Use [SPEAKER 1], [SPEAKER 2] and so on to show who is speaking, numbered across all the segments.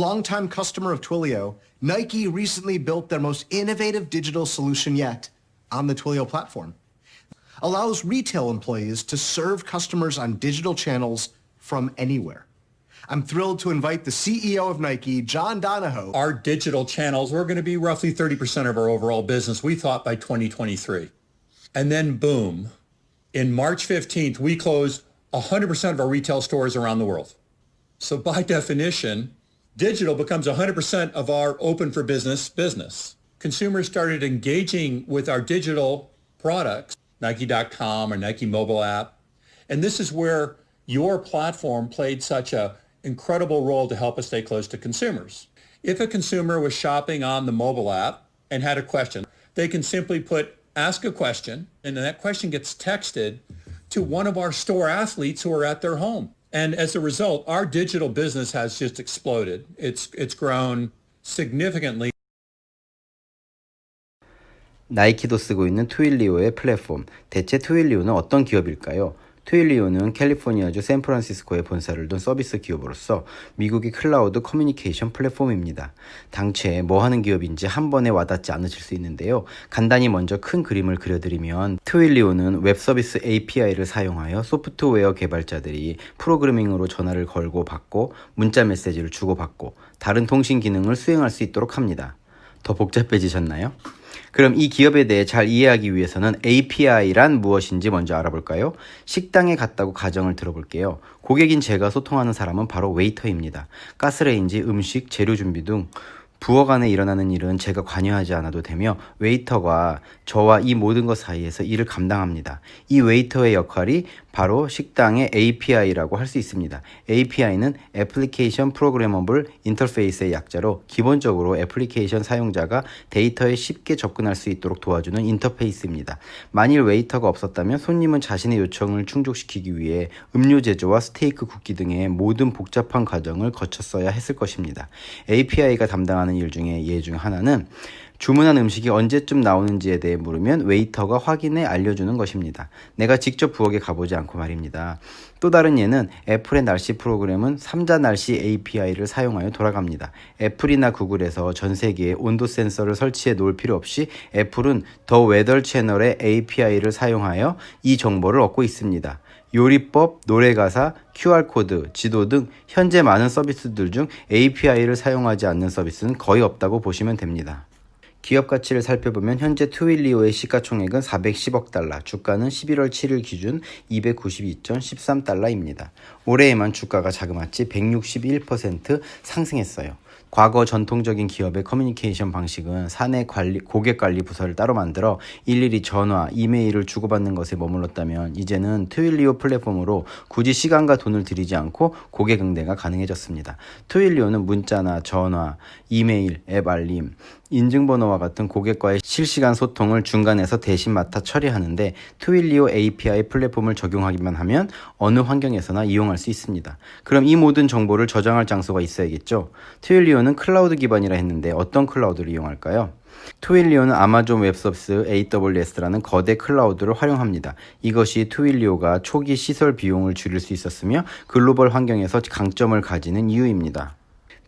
[SPEAKER 1] longtime customer of Twilio, Nike recently built their most innovative digital solution yet on the Twilio platform. Allows retail employees to serve customers on digital channels from anywhere. I'm thrilled to invite the CEO of Nike, John Donahoe.
[SPEAKER 2] Our digital channels were going to be roughly 30% of our overall business, we thought, by 2023. And then boom, in March 15th, we closed 100% of our retail stores around the world. So by definition, digital becomes 100% of our open for business. Consumers started engaging with our digital products, Nike.com or Nike mobile app. And this is where your platform played such an incredible role to help us stay close to consumers. If a consumer was shopping on the mobile app and had a question, they can simply ask a question, and then that question gets texted to one of our store athletes who are at their home. And as a result, our digital business has just exploded. It's grown significantly.
[SPEAKER 3] 나이키도 쓰고 있는 트윌리오의 플랫폼. 대체 트윌리오는 어떤 기업일까요? 트윌리오는 캘리포니아주 샌프란시스코에 본사를 둔 서비스 기업으로서 미국의 클라우드 커뮤니케이션 플랫폼입니다. 당최 뭐 하는 기업인지 한 번에 와닿지 않으실 수 있는데요. 간단히 먼저 큰 그림을 그려드리면 트윌리오는 웹 서비스 API를 사용하여 소프트웨어 개발자들이 프로그래밍으로 전화를 걸고 받고 문자 메시지를 주고받고 다른 통신 기능을 수행할 수 있도록 합니다. 더 복잡해지셨나요? 그럼 이 기업에 대해 잘 이해하기 위해서는 API란 무엇인지 먼저 알아볼까요? 식당에 갔다고 가정을 들어볼게요. 고객인 제가 소통하는 사람은 바로 웨이터입니다. 가스레인지, 음식, 재료 준비 등 부엌 안에 일어나는 일은 제가 관여하지 않아도 되며 웨이터가 저와 이 모든 것 사이에서 일을 감당합니다. 이 웨이터의 역할이 바로 식당의 API라고 할 수 있습니다. API는 Application Programmable Interface의 약자로 기본적으로 애플리케이션 사용자가 데이터에 쉽게 접근할 수 있도록 도와주는 인터페이스입니다. 만일 웨이터가 없었다면 손님은 자신의 요청을 충족시키기 위해 음료 제조와 스테이크 굽기 등의 모든 복잡한 과정을 거쳤어야 했을 것입니다. API가 담당하는 일 중에 예 중 하나는 주문한 음식이 언제쯤 나오는지에 대해 물으면 웨이터가 확인해 알려주는 것입니다. 내가 직접 부엌에 가보지 않고 말입니다. 또 다른 예는 애플의 날씨 프로그램은 3자 날씨 API를 사용하여 돌아갑니다. 애플이나 구글에서 전 세계에 온도 센서를 설치해 놓을 필요 없이 애플은 더 웨더 채널의 API를 사용하여 이 정보를 얻고 있습니다. 요리법, 노래가사, QR코드, 지도 등 현재 많은 서비스들 중 API를 사용하지 않는 서비스는 거의 없다고 보시면 됩니다. 기업 가치를 살펴보면 현재 트윌리오의 시가총액은 410억 달러, 주가는 11월 7일 기준 292.13달러입니다. 올해에만 주가가 자그마치 161% 상승했어요. 과거 전통적인 기업의 커뮤니케이션 방식은 사내 고객 관리 부서를 따로 만들어 일일이 전화, 이메일을 주고받는 것에 머물렀다면 이제는 트윌리오 플랫폼으로 굳이 시간과 돈을 들이지 않고 고객 응대가 가능해졌습니다. 트윌리오는 문자나 전화, 이메일, 앱 알림, 인증번호와 같은 고객과의 실시간 소통을 중간에서 대신 맡아 처리하는데 트윌리오 API 플랫폼을 적용하기만 하면 어느 환경에서나 이용할 수 있습니다. 그럼 이 모든 정보를 저장할 장소가 있어야겠죠? 트윌리오는 클라우드 기반이라 했는데 어떤 클라우드를 이용할까요? 트윌리오는 아마존 웹서비스 AWS라는 거대 클라우드를 활용합니다. 이것이 트윌리오가 초기 시설 비용을 줄일 수 있었으며 글로벌 환경에서 강점을 가지는 이유입니다.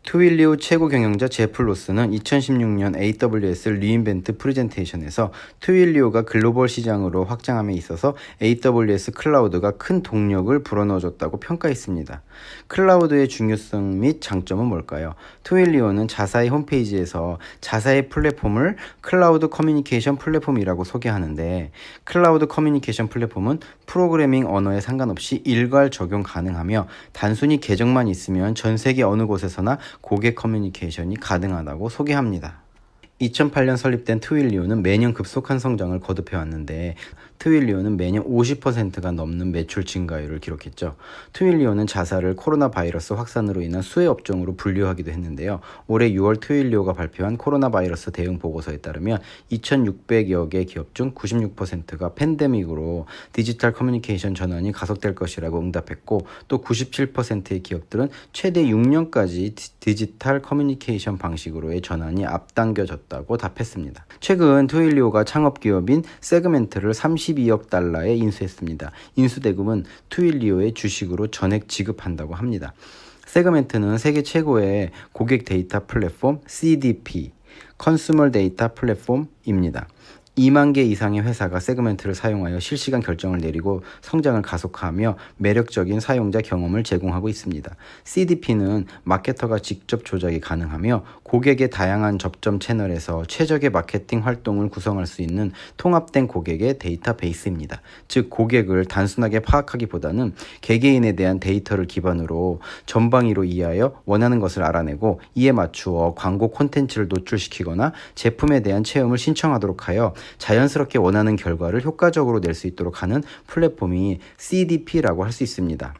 [SPEAKER 3] 트윌리오 최고 경영자 제프 로스는 2016년 AWS 리인벤트 프레젠테이션에서 트윌리오가 글로벌 시장으로 확장함에 있어서 AWS 클라우드가 큰 동력을 불어넣어줬다고 평가했습니다. 클라우드의 중요성 및 장점은 뭘까요? 트윌리오는 자사의 홈페이지에서 자사의 플랫폼을 클라우드 커뮤니케이션 플랫폼이라고 소개하는데 클라우드 커뮤니케이션 플랫폼은 프로그래밍 언어에 상관없이 일괄 적용 가능하며 단순히 계정만 있으면 전 세계 어느 곳에서나 고객 커뮤니케이션이 가능하다고 소개합니다. 2008년 설립된 트윌리오는 매년 급속한 성장을 거듭해왔는데 트윌리오는 매년 50%가 넘는 매출 증가율을 기록했죠. 트윌리오는 자사를 코로나 바이러스 확산으로 인한 수혜 업종으로 분류하기도 했는데요. 올해 6월 트윌리오가 발표한 코로나 바이러스 대응 보고서에 따르면 2,600여 개 기업 중 96%가 팬데믹으로 디지털 커뮤니케이션 전환이 가속될 것이라고 응답했고 또 97%의 기업들은 최대 6년까지 디지털 커뮤니케이션 방식으로의 전환이 앞당겨졌다고 답했습니다. 최근 트윌리오가 창업기업인 세그멘트를 32억 달러에 인수했습니다. 인수대금은 트윌리오의 주식으로 전액 지급한다고 합니다. 세그멘트는 세계 최고의 고객 데이터 플랫폼 CDP, 컨슈머 데이터 플랫폼입니다. 2만 개 이상의 회사가 세그멘트를 사용하여 실시간 결정을 내리고 성장을 가속화하며 매력적인 사용자 경험을 제공하고 있습니다. CDP는 마케터가 직접 조작이 가능하며 고객의 다양한 접점 채널에서 최적의 마케팅 활동을 구성할 수 있는 통합된 고객의 데이터베이스입니다. 즉 고객을 단순하게 파악하기보다는 개개인에 대한 데이터를 기반으로 전방위로 이해하여 원하는 것을 알아내고 이에 맞추어 광고 콘텐츠를 노출시키거나 제품에 대한 체험을 신청하도록 하여 자연스럽게 원하는 결과를 효과적으로 낼 수 있도록 하는 플랫폼이 CDP라고 할 수 있습니다.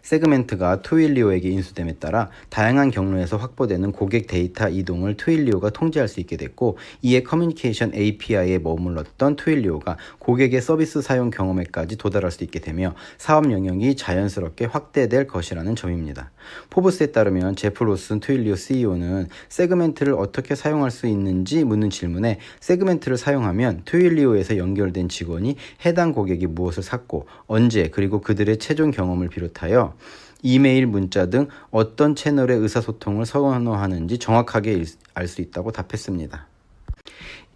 [SPEAKER 3] 세그멘트가 트윌리오에게 인수됨에 따라 다양한 경로에서 확보되는 고객 데이터 이동을 트윌리오가 통제할 수 있게 됐고, 이에 커뮤니케이션 API에 머물렀던 트윌리오가 고객의 서비스 사용 경험에까지 도달할 수 있게 되며 사업 영역이 자연스럽게 확대될 것이라는 점입니다. 포브스에 따르면 제프 로슨 트윌리오 CEO는 세그멘트를 어떻게 사용할 수 있는지 묻는 질문에 세그멘트를 사용하면 트윌리오에서 연결된 직원이 해당 고객이 무엇을 샀고 언제 그리고 그들의 최종 경험을 비롯하여 이메일, 문자 등 어떤 채널의 의사소통을 선호하는지 정확하게 알 수 있다고 답했습니다.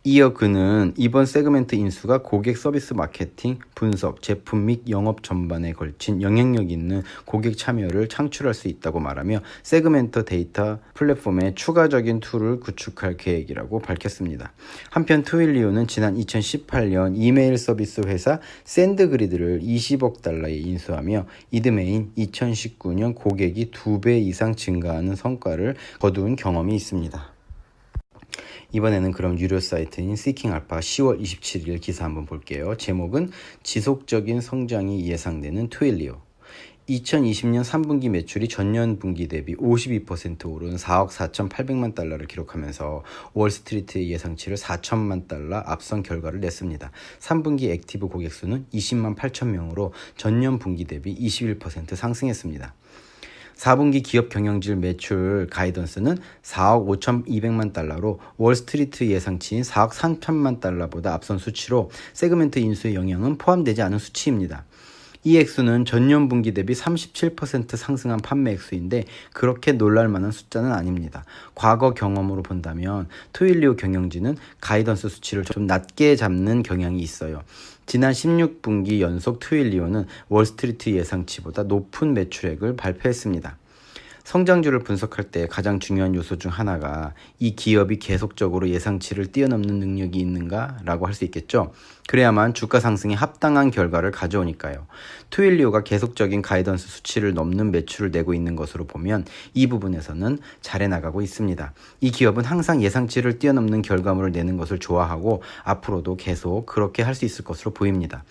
[SPEAKER 3] 이어 그는 이번 세그멘트 인수가 고객 서비스 마케팅, 분석, 제품 및 영업 전반에 걸친 영향력 있는 고객 참여를 창출할 수 있다고 말하며 세그멘트 데이터 플랫폼에 추가적인 툴을 구축할 계획이라고 밝혔습니다. 한편 트윌리오는 지난 2018년 이메일 서비스 회사 샌드그리드를 20억 달러에 인수하며 이듬해인 2019년 고객이 2배 이상 증가하는 성과를 거둔 경험이 있습니다. 이번에는 그럼 유료 사이트인 시킹알파 10월 27일 기사 한번 볼게요. 제목은 지속적인 성장이 예상되는 트윌리오. 2020년 3분기 매출이 전년 분기 대비 52% 오른 4억 4,800만 달러를 기록하면서 월스트리트의 예상치를 4천만 달러 앞선 결과를 냈습니다. 3분기 액티브 고객 수는 20만 8천 명으로 전년 분기 대비 21% 상승했습니다. 4분기 기업 경영질 매출 가이던스는 4억 5,200만 달러로 월스트리트 예상치인 4억 3천만 달러보다 앞선 수치로 세그멘트 인수의 영향은 포함되지 않은 수치입니다. 이 액수는 전년 분기 대비 37% 상승한 판매 액수인데 그렇게 놀랄만한 숫자는 아닙니다. 과거 경험으로 본다면 트윌리오 경영진은 가이던스 수치를 좀 낮게 잡는 경향이 있어요. 지난 16분기 연속 트윌리오는 월스트리트 예상치보다 높은 매출액을 발표했습니다. 성장주를 분석할 때 가장 중요한 요소 중 하나가 이 기업이 계속적으로 예상치를 뛰어넘는 능력이 있는가라고 할 수 있겠죠. 그래야만 주가 상승에 합당한 결과를 가져오니까요. 트윌리오가 계속적인 가이던스 수치를 넘는 매출을 내고 있는 것으로 보면 이 부분에서는 잘해 나가고 있습니다. 이 기업은 항상 예상치를 뛰어넘는 결과물을 내는 것을 좋아하고 앞으로도 계속 그렇게 할 수 있을 것으로 보입니다.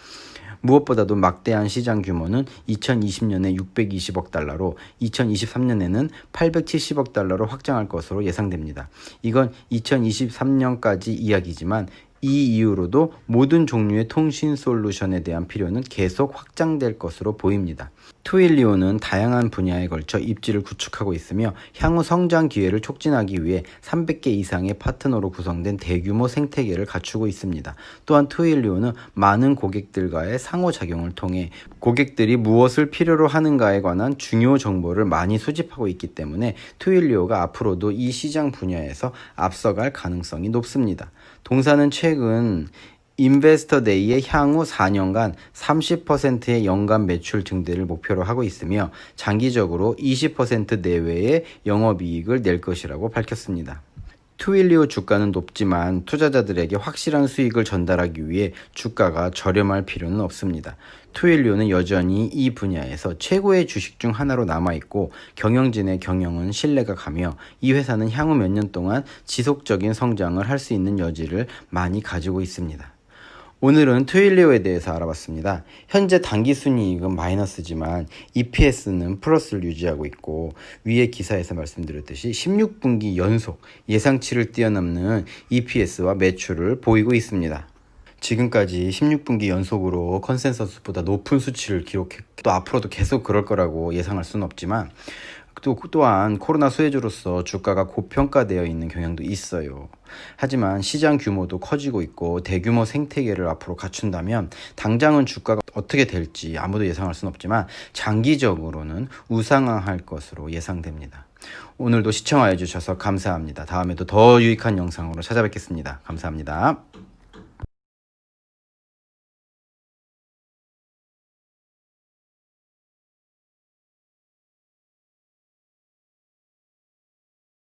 [SPEAKER 3] 무엇보다도 막대한 시장 규모는 2020년에 620억 달러로 2023년에는 870억 달러로 확장할 것으로 예상됩니다. 이건 2023년까지 이야기지만 이 이후로도 모든 종류의 통신 솔루션에 대한 필요는 계속 확장될 것으로 보입니다. 트윌리오는 다양한 분야에 걸쳐 입지를 구축하고 있으며 향후 성장 기회를 촉진하기 위해 300개 이상의 파트너로 구성된 대규모 생태계를 갖추고 있습니다. 또한 트윌리오는 많은 고객들과의 상호작용을 통해 고객들이 무엇을 필요로 하는가에 관한 중요 정보를 많이 수집하고 있기 때문에 트윌리오가 앞으로도 이 시장 분야에서 앞서갈 가능성이 높습니다. 동사는 최근 인베스터데이의 향후 4년간 30%의 연간 매출 증대를 목표로 하고 있으며 장기적으로 20% 내외의 영업이익을 낼 것이라고 밝혔습니다. 트윌리오 주가는 높지만 투자자들에게 확실한 수익을 전달하기 위해 주가가 저렴할 필요는 없습니다. 트윌리오는 여전히 이 분야에서 최고의 주식 중 하나로 남아있고 경영진의 경영은 신뢰가 가며 이 회사는 향후 몇 년 동안 지속적인 성장을 할 수 있는 여지를 많이 가지고 있습니다. 오늘은 트윌리오에 대해서 알아봤습니다. 현재 당기순이익은 마이너스지만 EPS는 플러스를 유지하고 있고 위에 기사에서 말씀드렸듯이 16분기 연속 예상치를 뛰어넘는 EPS와 매출을 보이고 있습니다. 지금까지 16분기 연속으로 컨센서스보다 높은 수치를 기록했고 또 앞으로도 계속 그럴 거라고 예상할 수는 없지만 또한 코로나 수혜주로서 주가가 고평가되어 있는 경향도 있어요. 하지만 시장 규모도 커지고 있고 대규모 생태계를 앞으로 갖춘다면 당장은 주가가 어떻게 될지 아무도 예상할 수는 없지만 장기적으로는 우상향할 것으로 예상됩니다. 오늘도 시청하여 주셔서 감사합니다. 다음에도 더 유익한 영상으로 찾아뵙겠습니다. 감사합니다.